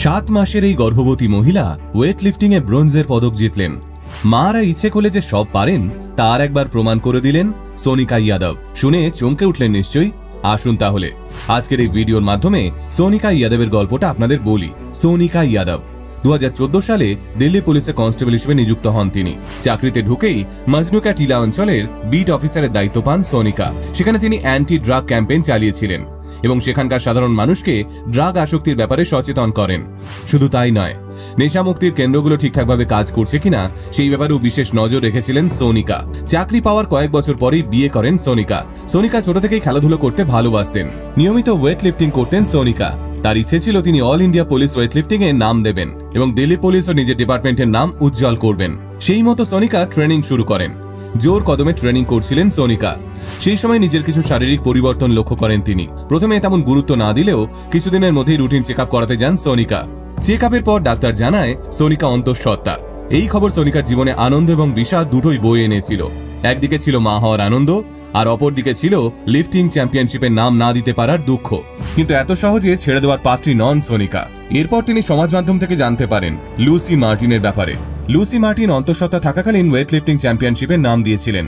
7 মাসের এই গর্ভবতী মহিলা ওয়েট লিফটিং এ ব্রোঞ্জের পদক জিতলেন। মারা ইচ্ছে করলে যে সব পারেন তার একবার প্রমাণ করে দিলেন সোনিকা ইয়াদব। শুনে চমকে উঠলেন নিশ্চয়ই। আসুন তাহলে আজকের এই ভিডিওর মাধ্যমে সোনিকা ইয়াদবের গল্পটা আপনাদের বলি। সোনিকা ইয়াদব 2014 সালে দিল্লি পুলিশে কনস্টেবল হিসেবে নিযুক্ত হন তিনি। চাকরিতে ঢুকেই মজনুকা টিলা অঞ্চলের বিট অফিসারের দায়িত্ব পান সোনিকা। সেখানে তিনি অ্যান্টি ড্রাগ ক্যাম্পেইন চালিয়েছিলেন এবং সেখানকার সাধারণ মানুষকে ড্রাগ আসক্তির ব্যাপারে সচেতন করেন। শুধু তাই নয়, নেশামুক্তির কেন্দ্রগুলো ঠিকঠাকভাবে কাজ করছে কিনা সেই ব্যাপারেও বিশেষ নজর রেখেছিলেন সোনিকা। চাকরি পাওয়ার কয়েক বছর পরেই বিয়ে করেন সোনিকা। সোনিকা ছোট থেকেই খেলাধুলো করতে ভালোবাসতেন। নিয়মিত ওয়েট লিফটিং করতেন সোনিকা। তার ইচ্ছে ছিল তিনি all India police weight lifting এ নাম দেবেন এবং দিল্লি পুলিশ ও নিজের ডিপার্টমেন্টের নাম উজ্জ্বল করবেন। সেই মতো সোনিকা ট্রেনিং শুরু করেন। জোর কদমে ট্রেনিং করছিলেন সোনিকা। সেই সময় নিজের কিছু শারীরিক পরিবর্তন লক্ষ্য করেন তিনি। প্রথমে তেমন গুরুত্ব না দিলেও কিছুদিনের মধ্যেই রুটিন চেক আপ করাতে যান সোনিকা। চেক আপের পর ডাক্তার জানায় সোনিকা অন্তঃসত্ত্বা। এই খবর সোনিকার জীবনে আনন্দ এবং বিষাদ দুটোই বয়ে এনেছিল। একদিকে ছিল মা হওয়ার আনন্দ, আর অপরদিকে ছিল লিফটিং চ্যাম্পিয়নশিপের নাম না দিতে পারার দুঃখ। কিন্তু এত সহজে ছেড়ে দেওয়ার পাত্রী নন সোনিকা। এরপর তিনি সমাজ মাধ্যম থেকে জানতে পারেন লুসি মার্টিনের ব্যাপারে। লুসি মার্টিন অন্তঃসত্ত্বা থাকাকালীন ওয়েট লিফটিং চ্যাম্পিয়নশিপের নাম দিয়েছিলেন।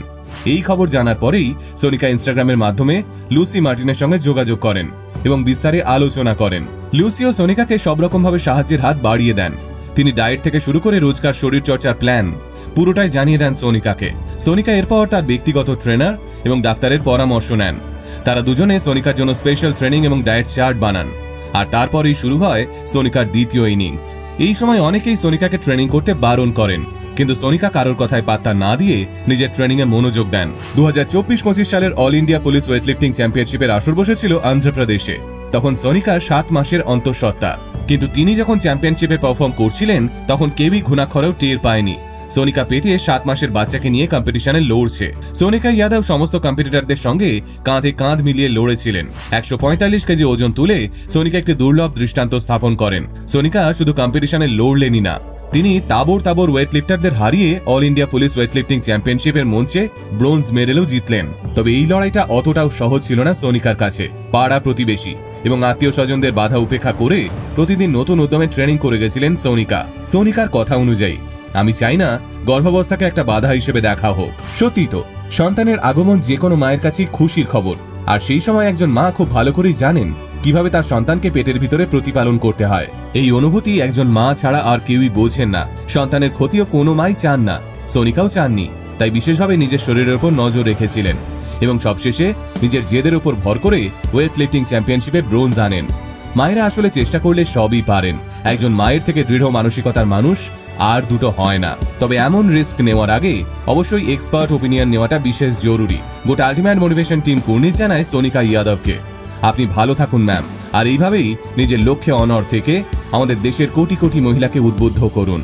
এই খবর জানার পরেই সোনিকা ইনস্টাগ্রামের মাধ্যমে লুসি মার্টিনের সঙ্গে যোগাযোগ করেন এবং বিস্তারে আলোচনা করেন। লুসি ও সোনিকাকে সব রকমভাবে সাহায্যের হাত বাড়িয়ে দেন। তিনি ডায়েট থেকে শুরু করে রোজকার শরীরচর্চার প্ল্যান পুরোটাই জানিয়ে দেন সোনিকাকে। সোনিকা এরপর তার ব্যক্তিগত ট্রেনার এবং ডাক্তারের পরামর্শ নেন। তারা দুজনে সোনিকার জন্য স্পেশাল ট্রেনিং এবং ডায়েট চার্ট বানান। আর তারপরেই শুরু হয় সোনিকার দ্বিতীয় ইনিংস। এই সময় অনেকেই সোনিকাকে ট্রেনিং করতে বারণ করেন, কিন্তু সোনিকা কারোর কথায় পাত্তা না দিয়ে নিজের ট্রেনিং এ মনোযোগ দেন। 2024-25 সালের all India police weight lifting চ্যাম্পিয়নশিপের আসর বসেছিল অন্ধ্রপ্রদেশে। তখন সোনিকা 7 মাসের অন্তঃসত্ত্বা। কিন্তু তিনি যখন চ্যাম্পিয়নশিপে পারফর্ম করছিলেন তখন কেউই ঘুণাক্ষরেও টের পায়নি। সোনিকা পেটে 7 মাসের বাচ্চাকে নিয়ে কম্পিটিশনে লড়ছে। সোনিকা ইয়াদব সমস্ত কম্পিটিটরদের সঙ্গে কাঁধে কাঁধ মিলিয়ে লড়েছিলেন। 145 কেজি ওজন তুলে সোনিকা একটি দুর্লভ দৃষ্টান্ত স্থাপন করেন। সোনিকা শুধু কম্পিটিশনে লড়লেনই না, তিনি তাবর তাবর ওয়েট লিফটারদের হারিয়ে all India police weight lifting চ্যাম্পিয়নশিপের মঞ্চে ব্রোঞ্জ মেডেলও জিতলেন। তবে এই লড়াইটা অতটাও সহজ ছিল না সোনিকার কাছে। পাড়া প্রতিবেশী এবং আত্মীয় স্বজনদের বাধা উপেক্ষা করে প্রতিদিন নতুন উদ্যমে ট্রেনিং করে গেছিলেন সোনিকা। সোনিকার কথা অনুযায়ী, আমি চাই না গর্ভাবস্থাকে একটা বাধা হিসেবে দেখা হোক। সত্যি তো, সন্তানের আগমন যে কোনো মায়ের কাছে খুশির খবর। আর সেই সময় একজন মা খুব ভালো করেই জানেন কিভাবে তার সন্তানকে পেটের ভিতরে প্রতিপালন করতে হয়। এই অনুভূতি একজন মা ছাড়া আর কেউই বোঝেন না। সন্তানের ক্ষতিও কোনো মাই চান না, সোনিকাও চাননি। তাই বিশেষভাবে নিজের শরীরের উপর নজর রেখেছিলেন এবং সবশেষে নিজের জেদের উপর ভর করে ওয়েট লিফটিং চ্যাম্পিয়নশিপে ব্রোঞ্জ আনেন। মায়েরা আসলে চেষ্টা করলে সবই পারেন। একজন মায়ের থেকে দৃঢ় মানসিকতার মানুষ আর দুটো হয় না। তবে এমন রিস্ক নেওয়ার আগে অবশ্যই এক্সপার্ট ওপিনিয়ন নেওয়াটা বিশেষ জরুরি। গোটা আল্টিমেট মোটিভেশন টিম কুর্নিশ জানায় সোনিকা ইয়াদবকে, আপনি ভালো থাকুন ম্যাম, আর এইভাবেই নিজের লক্ষ্যে অনড় থেকে আমাদের দেশের কোটি কোটি মহিলাকে উদ্বুদ্ধ করুন।